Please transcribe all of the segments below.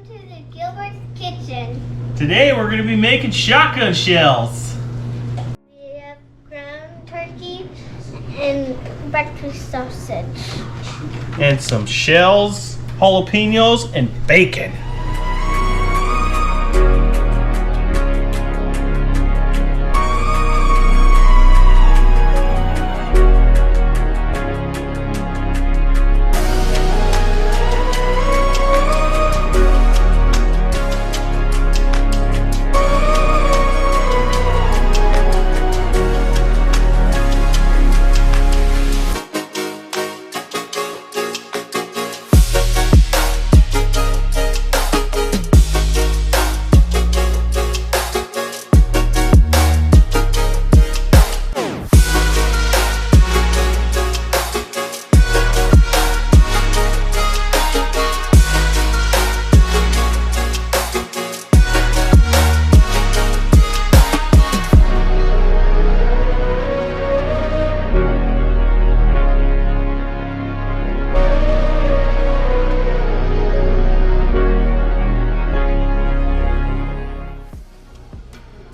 to the Gilbert's kitchen. Today we're going to be making shotgun shells. We have ground turkey and breakfast sausage. And some shells, jalapenos, and bacon.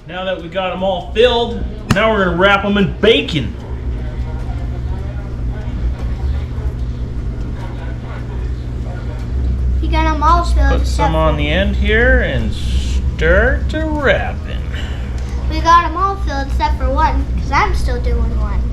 Now that we got them all filled, now we're going to wrap them in bacon. You got them all filled. Put some on the end here and start to wrapping. We got them all filled except for one, because I'm still doing one.